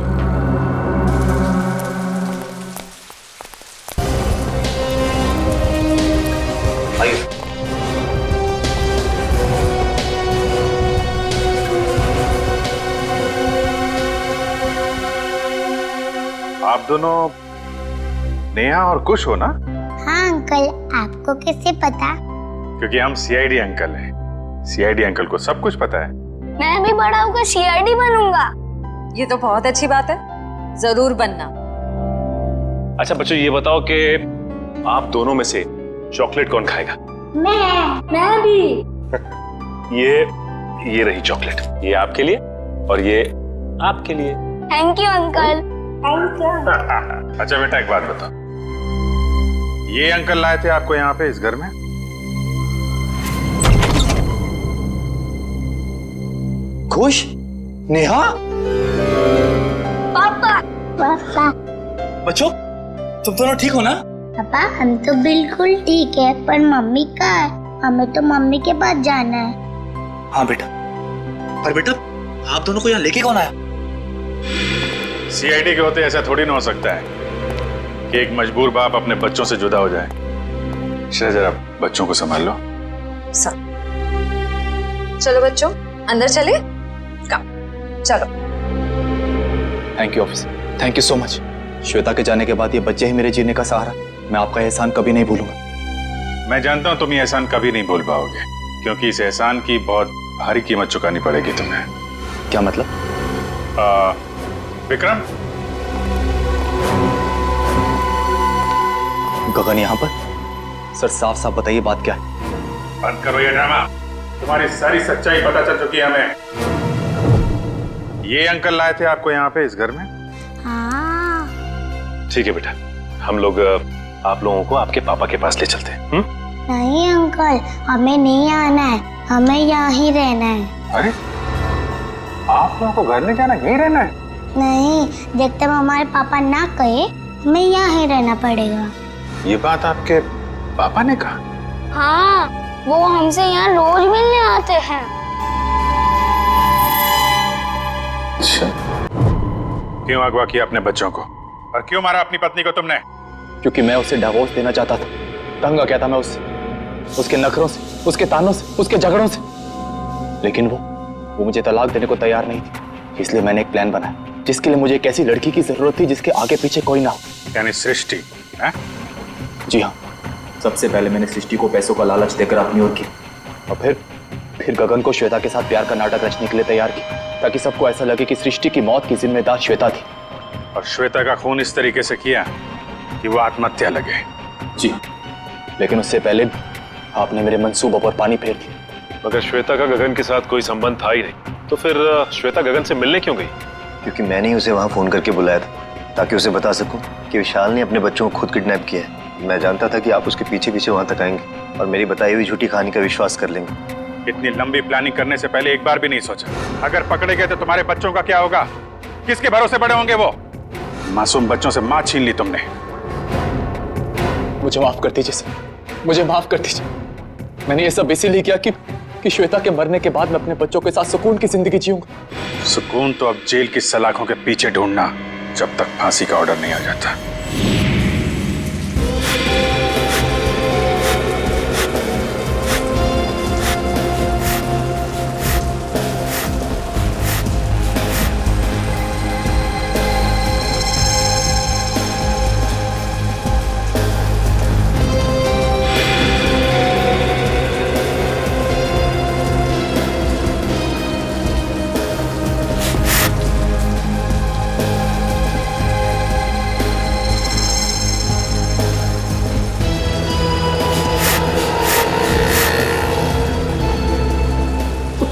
आप दोनों नेहा और कुश हो ना? हाँ अंकल, आपको कैसे पता? क्योंकि हम सीआईडी अंकल हैं। सीआईडी अंकल को सब कुछ पता है। मैं भी बड़ा होकर सीआईडी बनूंगा। ये तो बहुत अच्छी बात है, जरूर बनना। अच्छा बच्चों, ये बताओ कि आप दोनों में से चॉकलेट कौन खाएगा? मैं भी। ये रही चॉकलेट, ये आपके लिए और ये आपके लिए। Thank you uncle. Thank you. अच्छा बेटा, एक बात बताओ, ये अंकल लाए थे आपको यहाँ पे इस घर में? खुश? नेहा? पापा। पापा। बच्चों, तुम दोनों ठीक हो ना? पापा हम तो बिल्कुल ठीक है, पर मम्मी कहाँ है? हमें तो मम्मी के पास जाना है। हाँ बेटा, पर बेटा आप दोनों को यहाँ लेके कौन आया? सीआईडी के होते ऐसा थोड़ी ना हो सकता है कि एक मजबूर बाप अपने बच्चों से जुदा हो जाए। जरा बच्चों को संभाल लो। चलो बच्चों, अंदर चले। चलो। Thank you officer, thank you so much. Shweta के जाने के बाद ये बच्चे ही मेरे जीने का सहारा। मैं आपका एहसान कभी नहीं भूलूंगा। मैं जानता हूं तुम ये एहसान कभी नहीं भूल पाओगे, क्योंकि इस एहसान की बहुत भारी कीमत चुकानी पड़ेगी तुम्हें। क्या मतलब? विक्रम, गगन यहाँ पर? सर साफ साफ बताइए बात क्या है? बंद करो ये ड्रामा। तुम्हारी सारी सच्चाई पता चल चुकी है हमें। ये अंकल लाए थे आपको यहाँ पे इस घर में? हाँ। ठीक है बेटा, हम लोग आप लोगों को आपके पापा के पास ले चलते हैं। नहीं अंकल, हमें नहीं आना है, हमें यहाँ ही रहना है। अरे आप लोगों को घर नहीं जाना, यहीं रहना है? नहीं, जब तक हमारे पापा ना कहे हमें यहाँ ही रहना पड़ेगा। ये बात आपके पापा ने कहा? हाँ, वो हमसे यहाँ रोज मिलने आते हैं। अच्छा, क्यों अगवा किया अपने बच्चों को और क्यों मारा अपनी पत्नी को तुमने? क्योंकि मैं उसे डिवोर्स देना चाहता था। तंग आ गया था मैं उससे, उसके नखरों से, उसके तानों से, उसके झगड़ों से। लेकिन वो मुझे तलाक देने को तैयार नहीं थी। इसलिए मैंने एक प्लान बनाया जिसके लिए मुझे एक ऐसी लड़की की जरूरत थी जिसके आगे पीछे कोई ना हो। यानी सृष्टि? जी हाँ, सबसे पहले मैंने सृष्टि को पैसों का लालच देकर अपनी ओर किया और फिर गगन को श्वेता के साथ प्यार का नाटक रचने के लिए तैयार किया, ताकि सबको ऐसा लगे कि सृष्टि की मौत की जिम्मेदार श्वेता थी। और श्वेता का खून इस तरीके से किया कि वो आत्महत्या लगे? जी, लेकिन उससे पहले आपने मेरे मंसूबों पर पानी फेर दिया। मगर श्वेता का गगन के साथ कोई संबंध था ही नहीं, तो फिर श्वेता गगन से मिलने क्यों गई? क्योंकि मैंने ही उसे वहां फोन करके बुलाया था, ताकि उसे बता सकूं कि विशाल ने अपने बच्चों को खुद किडनैप किया है। मैं जानता था कि आप उसके पीछे पीछे वहां तक आएंगे और मेरी बताई हुई झूठी कहानी का विश्वास कर लेंगे। इतनी लंबी प्लानिंग करने से पहले एक बार भी नहीं सोचा, अगर पकड़े गए तो तुम्हारे बच्चों का क्या होगा? किसके भरोसे बड़े होंगे वो? मासूम बच्चों से मां छीन ली तुमने। मुझे माफ कर दीजिए सर, मुझे माफ कर दीजिए। मैंने ये सब इसीलिए किया कि श्वेता के मरने के बाद मैं अपने बच्चों के साथ सुकून की जिंदगी जीऊंगा। सुकून तो अब जेल की सलाखों के पीछे ढूंढना, जब तक फांसी का ऑर्डर नहीं आ जाता।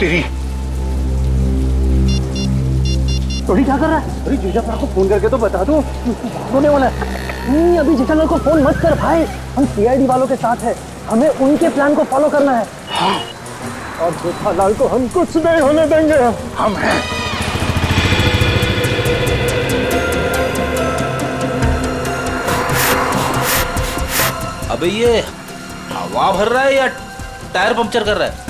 तेरी थोड़ी क्या कर रहा है? अरे जीजालाल को फोन करके तो बता दो, होने वाला है। नहीं, अभी जीजालाल को फोन मत कर भाई, हम सीआईडी वालों के साथ हैं, हमें उनके प्लान को फॉलो करना है। हाँ, और जीजालाल को हम कुछ नहीं होने देंगे। हम हैं। अबे ये हवा भर रहा है या टायर पंक्चर कर रहा है?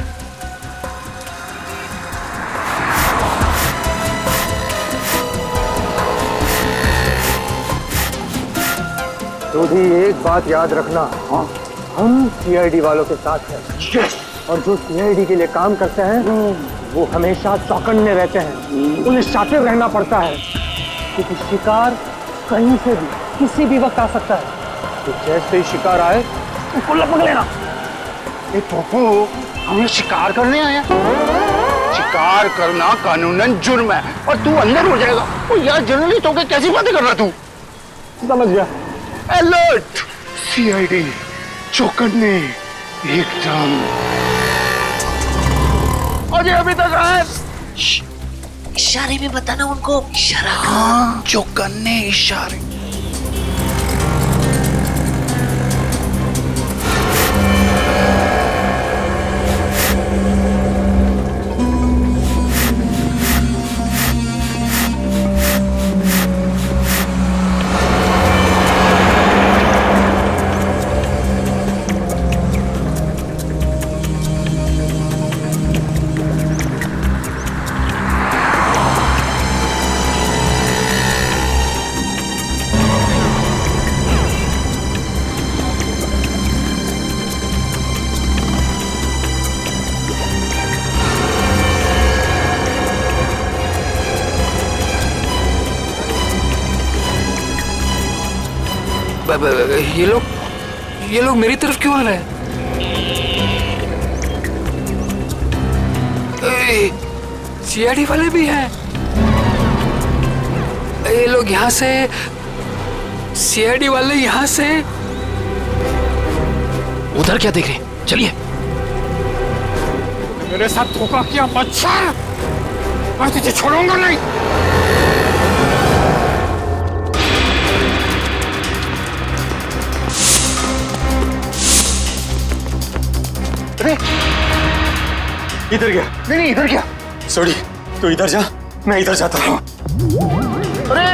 तो भी एक बात याद रखना, हाँ, हम सीआईडी वालों के साथ हैं। और जो सीआईडी के लिए काम करते हैं वो हमेशा चौकन्ने रहते हैं, उन्हें शातिर रहना पड़ता है, क्योंकि शिकार कहीं से भी किसी भी वक्त आ सकता है। तो जैसे ही शिकार आए उसको लगभग लेना। पप्पू, हमें शिकार करने आया? शिकार करना कानूनन जुर्म है और तू अंदर हो जाएगा। ओ यार, जर्नलिस्ट होकर कैसी बातें कर रहा तू? समझ गया। अलर्ट, सीआईडी चौकन्ने एकदम। अजय अभी तक आए? इशारे में बताना उनको। इशारा। हाँ, चौकन्ने इशारे। ये लोग मेरी तरफ क्यों आ रहे हैं? सीआईडी वाले भी हैं। ये लोग यहाँ से, सीआईडी वाले यहाँ से। उधर क्या देख रहे हैं? चलिए। मेरे साथ धोखा किया बच्चा, मैं तुझे छोड़ूंगा नहीं। अरे इधर गया। नहीं, इधर क्या? सॉरी, तू इधर जा, मैं इधर जाता हूँ। अरे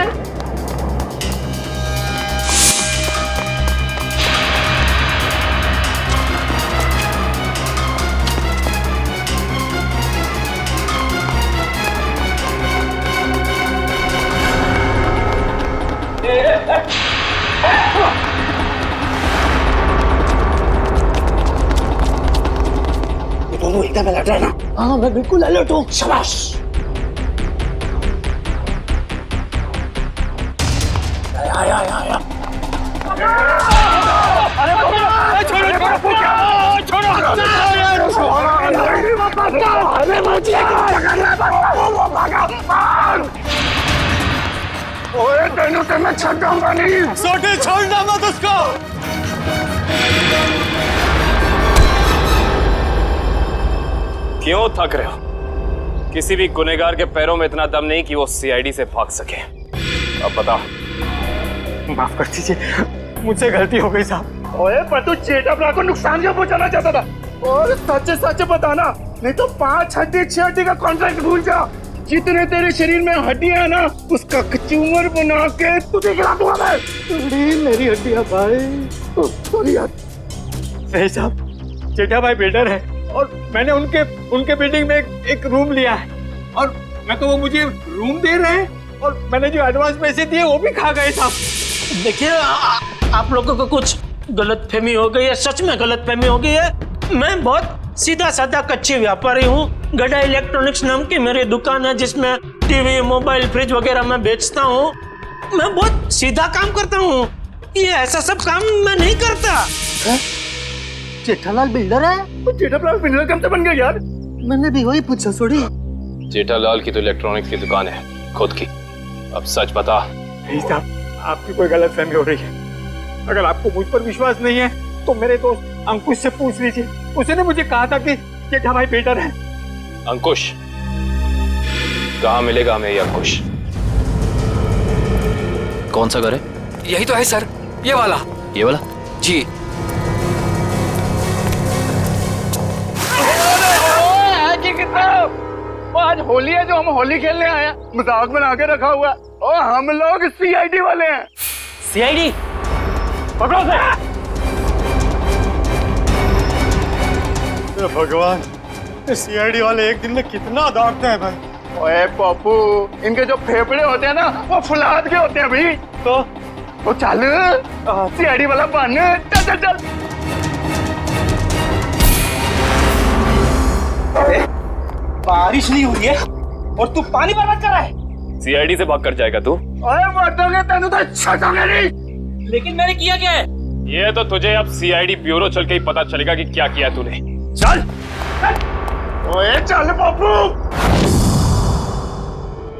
दोनों एकदम अलर्ट रहना। हाँ, मैं बिल्कुल अलर्ट हूँ। शाबाश। आया। अरे छोड़ो। ओए, तेनों से मैं छोड़ूंगा नहीं। सोटे, छोड़ना मत उसको। क्यों थक रहे हो? किसी भी गुनहगार के पैरों में इतना दम नहीं कि वो सीआईडी से भाग सके। अब बता। माफ कर दीजिए, मुझसे गलती हो गई साहब। ओए, पर तू जेठाब्रा को नुकसान क्यों पहुंचाना चाहता था? और सच बताना, नहीं तो 5 हड्डी 6 हड्डी का कॉन्ट्रैक्ट भूल जा। जितने तेरे शरीर में हड्डियां है ना, उसका कचूमर बना के तुझे खिला दूंगा मैं। मेरी हड्डियां भाई। सॉरी यार। सही साहब, जेठा भाई बिल्डर है और मैंने उनके बिल्डिंग में एक रूम लिया है और मैं तो वो मुझे रूम दे रहे हैं और मैंने जो एडवांस पैसे दिए वो भी खा गए साहब। देखिए, आप लोगों को कुछ गलतफहमी हो गई है, सच में गलतफहमी हो गई है। मैं बहुत सीधा साधा कच्ची व्यापारी हूँ। गड़ा इलेक्ट्रॉनिक्स नाम की मेरी दुकान है जिसमें टीवी, मोबाइल, फ्रिज वगैरह मैं बेचता हूँ। मैं बहुत सीधा काम करता हूँ, ये ऐसा सब काम मैं नहीं करता। जेठालाल बिल्डर है? जेठालाल बिल्डर कब से बन गया यार? मैंने भी वही पूछा। सॉरी। जेठालाल की तो इलेक्ट्रॉनिक्स की दुकान है खुद की। अब सच बता। नहीं साहब, आपकी कोई गलतफहमी हो रही है। अगर आपको मुझ पर विश्वास नहीं है तो मेरे दोस्त अंकुश से पूछ लीजिए। उसने मुझे कहा था कि जेठा भाई बेटर है। अंकुश? कहाँ मिलेगा हमें ये अंकुश? कौन सा घर है? यही तो है सर, ये वाला। ये वाला? जी। आज होली है, जो हम होली खेलने आए हैं। मजाक बना के रखा हुआ है और हम लोग सीआईडी वाले हैं। सीआईडी? पकड़ो से। भगवान, सीआईडी वाले एक दिन में कितना दागते हैं भाई। ओए पप्पू, इनके जो फेफड़े होते हैं ना, वो फुलाद के होते हैं भाई। तो चल सीआईडी वाला बन। चल। बारिश नहीं हुई है और तू पानी बर्बाद कर रहा है। सीआईडी से भाग कर जाएगा तू? ओए मर्दोगे तेनू तो छटांगे नहीं। लेकिन मैंने किया क्या है? ये तो तुझे अब सीआईडी ब्यूरो चल के ही पता चलेगा कि क्या किया तूने। चल ओए चल बाबू।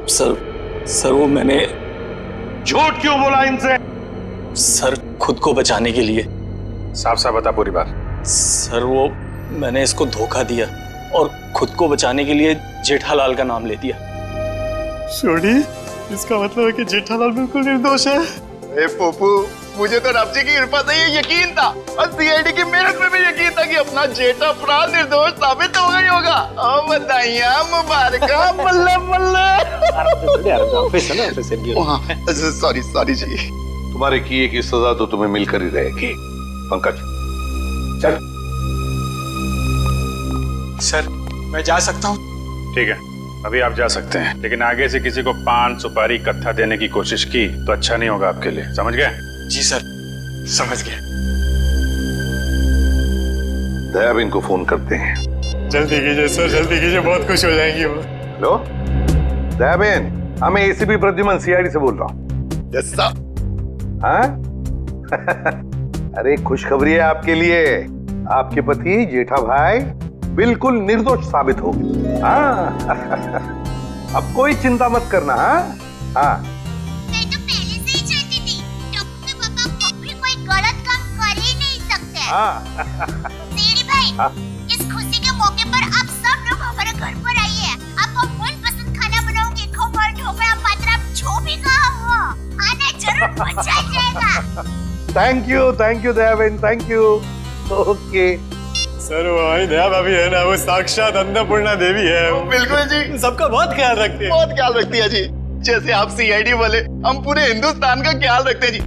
सर वो मैंने झूठ क्यों बोला इनसे? सर खुद को बचाने के लिए। साफ साफ बता पूरी बात। सर वो मैंने इसको धोखा दिया और खुद को बचाने के लिए जेठालाल का नाम ले दिया। सोडी, इसका मतलब है कि जेठालाल बिल्कुल निर्दोष है। ए पोपू, मुझे तो रब जी की कृपा से ये यकीन था और सीआईडी की मेहनत में भी यकीन था कि अपना जेठा भरा निर्दोष साबित हो गई होगा। ओ बधाइयां मुबारका, बल्ले बल्ले। सॉरी जी। तुम्हारे किए की सजा तो तुम्हें मिलकर ही रहेगी। पंकज चल। सर मैं जा सकता हूँ? ठीक है, अभी आप जा सकते हैं, लेकिन आगे से किसी को पान सुपारी कत्था देने की कोशिश की तो अच्छा नहीं होगा आपके लिए, समझ गए? जी सर, समझ गए। दयाबेन को फोन करते हैं। जल्दी कीजिए सर, जल्दी कीजिए, बहुत खुश हो जाएंगी वो। हेलो दयाबेन, मैं एसीपी प्रद्युमन सीआईडी से बोल रहा हूँ। Yes sir. हाँ? अरे खुशखबरी है आपके लिए, आपके पति जेठा भाई बिल्कुल निर्दोष साबित हो गए। हाँ अब कोई चिंता मत करना। हाँ मैं तो पहले से ही चाहती थी, टप्पू के पापा कभी कोई गलत काम कर ही नहीं सकते। सीडी भाई, इस खुशी के मौके पर आप सब लोग हमारे घर पर आइए। आपको मनपसंद खाना बनाऊंगी, खमण, ढोकला, पात्रा, जो भी कहा वो आना जरूर, मजा आ जाएगा। Thank you Dayaben, thank you. Okay sir, वो हमारी दया भाभी है ना, वो साक्षात अन्नपूर्णा देवी है। बिल्कुल जी, सबका बहुत ख्याल रखती है। बहुत ख्याल रखती है जी। जैसे आप सीआईडी वाले, हम पूरे हिंदुस्तान का ख्याल रखते हैं जी।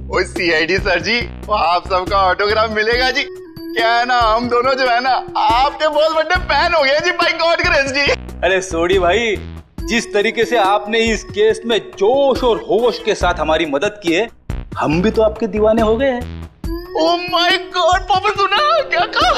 ओ सीआईडी सर जी, आप सबका ऑटोग्राफ मिलेगा जी। क्या है ना, हम दोनों जो है ना, आपके बहुत बड़े फैन हो गए जी, बाय गॉड ग्रेस जी। अरे सोडी भाई, जिस तरीके से आपने इस केस में जोश और होश के साथ हमारी मदद की है, हम भी तो आपके दीवाने हो गए हैं। ओह माय गॉड, पापा सुना क्या कहा?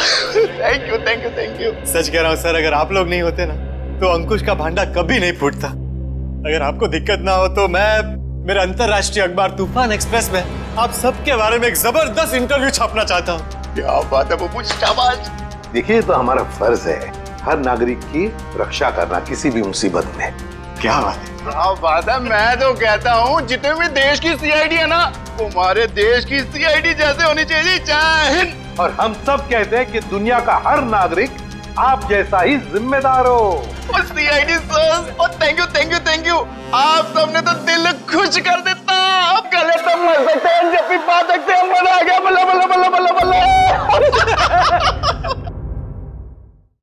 Thank you. सच कह रहा हूँ सर, अगर आप लोग नहीं होते ना तो अंकुश का भांडा कभी नहीं फूटता। अगर आपको दिक्कत ना हो तो मैं मेरे अंतरराष्ट्रीय अखबार तूफान एक्सप्रेस में आप सबके बारे में एक जबरदस्त इंटरव्यू छापना चाहता हूँ। क्या बात है बब्बू, शाबाश। देखिए, तो हमारा फर्ज है हर नागरिक की रक्षा करना किसी भी मुसीबत में। क्या बात है, क्या बात है। मैं तो कहता हूँ जितने भी देश की सीआईडी है ना, हमारे देश की सीआईडी जैसे होनी चाहिए। जय हिंद। और हम सब कहते हैं कि दुनिया का हर नागरिक आप जैसा ही जिम्मेदार हो। और सीआईडी सर, और थैंक यू। आप सबने तो दिल खुश कर देता। आप गले तो मर सकते हैं, जब भी बात सकते हैं, मजा आ गया